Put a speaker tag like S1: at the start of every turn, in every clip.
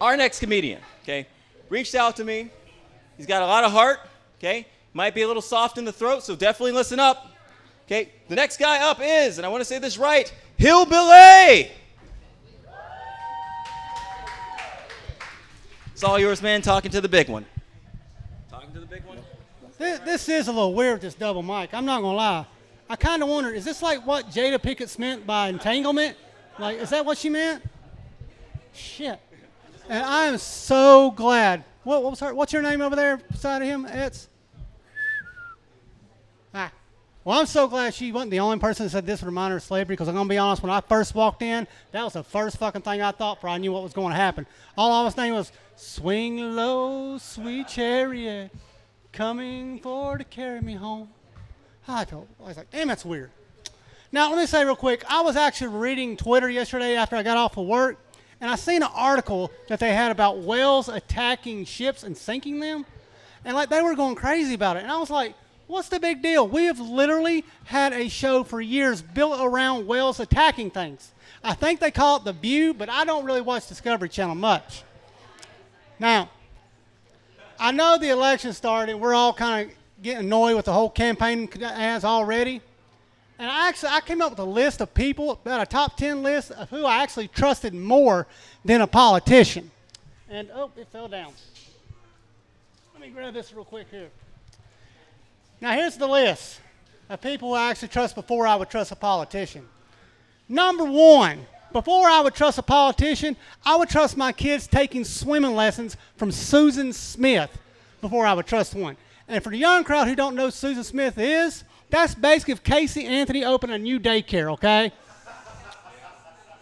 S1: Our next comedian, okay, reached out to me. He's got a lot of heart, okay? Might be a little soft in the throat, so definitely listen up. Okay, the next guy up is, and I want to say this right, Hillbilly! It's all yours, man, talking to the big one. Talking to the big one?
S2: This is a little weird, this double mic. I'm not going to lie. I kind of wonder, is this like what Jada Pinkett meant by entanglement? Like, is that what she meant? Shit. And I am so glad. What's your name over there beside of him? Well, I'm so glad she wasn't the only person that said this would remind her of slavery, because I'm going to be honest, when I first walked in, that was the first fucking thing I thought before I knew what was going to happen. All I was thinking was, swing low, sweet chariot, coming for to carry me home. I was like, damn, that's weird. Now, let me say real quick, I was actually reading Twitter yesterday after I got off of work, and I seen an article that they had about whales attacking ships and sinking them, and like they were going crazy about it. And I was like, what's the big deal? We have literally had a show for years built around whales attacking things. I think they call it The View, but I don't really watch Discovery Channel much. Now, I know the election started. We're all kind of getting annoyed with the whole campaign ads already. And I came up with a list of people, about a top 10 list of who I actually trusted more than a politician. And, oh, it fell down. Let me grab this real quick here. Now, here's the list of people I actually trust before I would trust a politician. Number one, before I would trust a politician, I would trust my kids taking swimming lessons from Susan Smith before I would trust one. And for the young crowd who don't know who Susan Smith is, that's basically if Casey Anthony opened a new daycare, okay?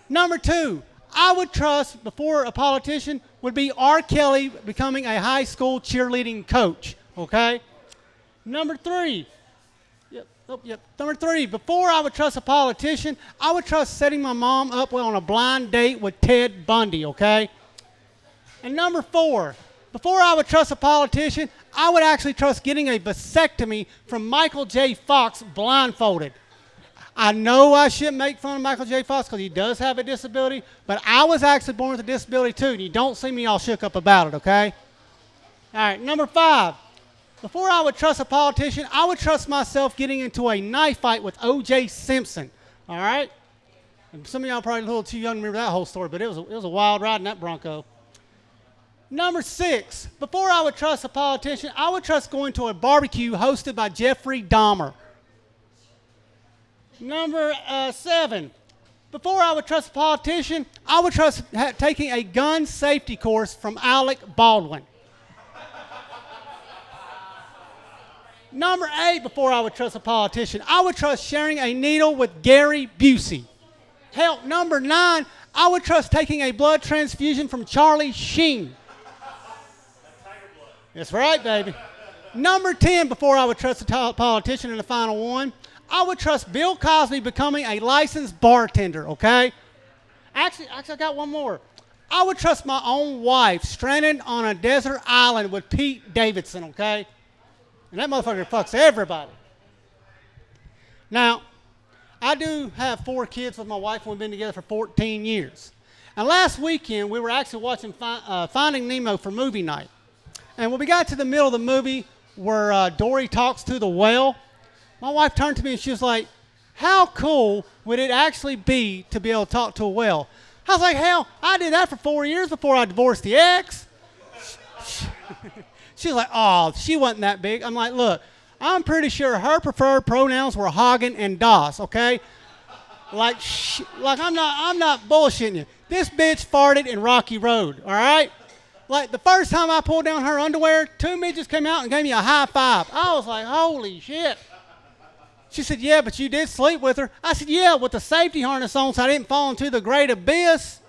S2: Number two, I would trust before a politician would be R. Kelly becoming a high school cheerleading coach, okay? Number three, Number three, before I would trust a politician, I would trust setting my mom up on a blind date with Ted Bundy, okay? And number four, before I would trust a politician, I would actually trust getting a vasectomy from Michael J. Fox blindfolded. I know I shouldn't make fun of Michael J. Fox because he does have a disability, but I was actually born with a disability too, and you don't see me all shook up about it, okay? All right, number five. Before I would trust a politician, I would trust myself getting into a knife fight with O.J. Simpson, all right? And some of y'all are probably a little too young to remember that whole story, but it was a wild ride in that Bronco. Number six, before I would trust a politician, I would trust going to a barbecue hosted by Jeffrey Dahmer. Number seven, before I would trust a politician, I would trust taking a gun safety course from Alec Baldwin. Number eight, before I would trust a politician, I would trust sharing a needle with Gary Busey. Hell, number nine, I would trust taking a blood transfusion from Charlie Sheen. That's right, baby. Number 10, before I would trust a politician, and the final one, I would trust Bill Cosby becoming a licensed bartender, okay? Actually, I got one more. I would trust my own wife stranded on a desert island with Pete Davidson, okay? And that motherfucker fucks everybody. Now, I do have 4 kids with my wife, and we've been together for 14 years. And last weekend, we were actually watching Finding Nemo for movie night. And when we got to the middle of the movie where Dory talks to the whale, my wife turned to me and she was like, how cool would it actually be to be able to talk to a whale? I was like, hell, I did that for 4 years before I divorced the ex. She was like, oh, she wasn't that big. I'm like, look, I'm pretty sure her preferred pronouns were Hagen and Das, okay? Like I'm not bullshitting you. This bitch farted in Rocky Road, all right? Like the first time I pulled down her underwear, 2 midgets came out and gave me a high five. I was like, holy shit. She said, yeah, but you did sleep with her. I said, yeah, with the safety harness on so I didn't fall into the great abyss.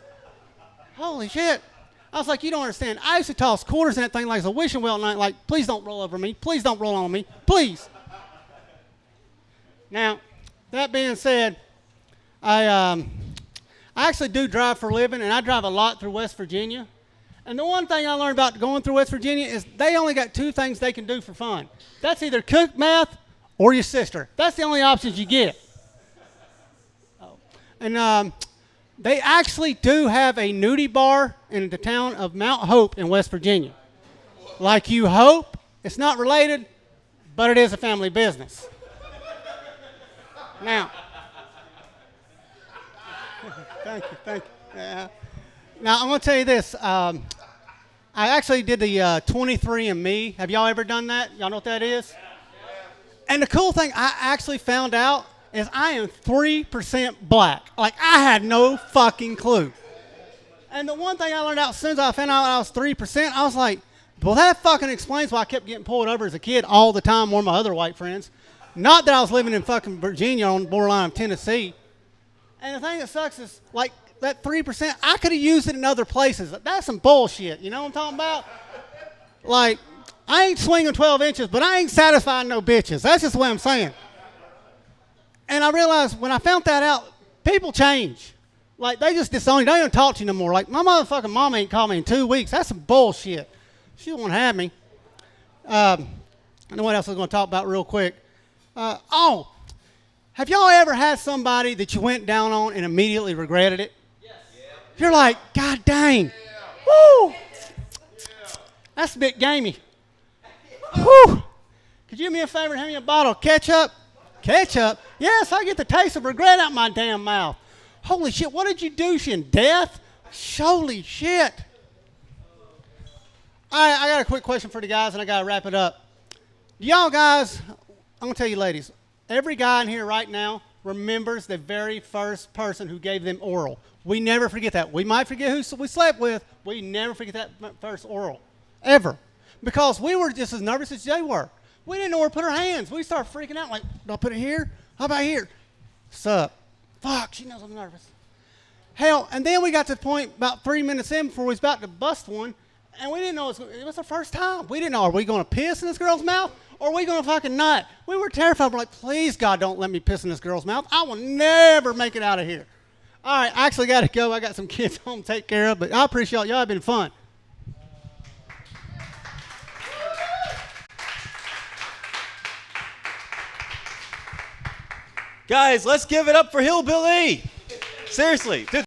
S2: Holy shit. I was like, you don't understand. I used to toss quarters in that thing like it's a wishing well at night, like, please don't roll over me. Please don't roll on me. Please. Now, that being said, I actually do drive for a living, and I drive a lot through West Virginia. And the one thing I learned about going through West Virginia is they only got 2 things they can do for fun. That's either cook meth or your sister. That's the only options you get. Oh. And They actually do have a nudie bar in the town of Mount Hope in West Virginia. Like you hope, it's not related, but it is a family business. Now, thank you. Yeah. Now, I'm going to tell you this. I actually did the 23andMe. Have y'all ever done that? Y'all know what that is? And the cool thing I actually found out is I am 3% black. Like, I had no fucking clue. And the one thing I learned out as soon as I found out I was 3%, I was like, well, that fucking explains why I kept getting pulled over as a kid all the time, more than my other white friends. Not that I was living in fucking Virginia on the borderline of Tennessee. And the thing that sucks is, like, that 3%, I could have used it in other places. That's some bullshit. You know what I'm talking about? Like, I ain't swinging 12 inches, but I ain't satisfying no bitches. That's just the way I'm saying. And I realized when I found that out, people change. Like, they just disown you. They don't even talk to you no more. Like, my motherfucking mom ain't called me in 2 weeks. That's some bullshit. She won't have me. I know what else I was going to talk about real quick. Have y'all ever had somebody that you went down on and immediately regretted it? Yes. You're like, God dang. Woo! That's a bit gamey. Woo! Could you do me a favor and hand me a bottle of ketchup? Ketchup? Yes, I get the taste of regret out my damn mouth. Holy shit, what did you do? She in death? Holy shit. All right, I got a quick question for the guys, and I got to wrap it up. Y'all guys, I'm going to tell you ladies, every guy in here right now remembers the very first person who gave them oral. We never forget that. We might forget who we slept with. We never forget that first oral, ever. Because we were just as nervous as they were. We didn't know where to put our hands. We started freaking out like, do I put it here? How about here? Sup? Fuck, she knows I'm nervous. Hell, and then we got to the point about 3 minutes in before we was about to bust one, and we didn't know it was the first time. We didn't know, are we going to piss in this girl's mouth or are we going to fucking nut? We were terrified. We're like, please, God, don't let me piss in this girl's mouth. I will never make it out of here. All right, I actually got to go. I got some kids home to take care of, but I appreciate y'all have been fun.
S1: Guys, let's give it up for Hillbilly. Seriously.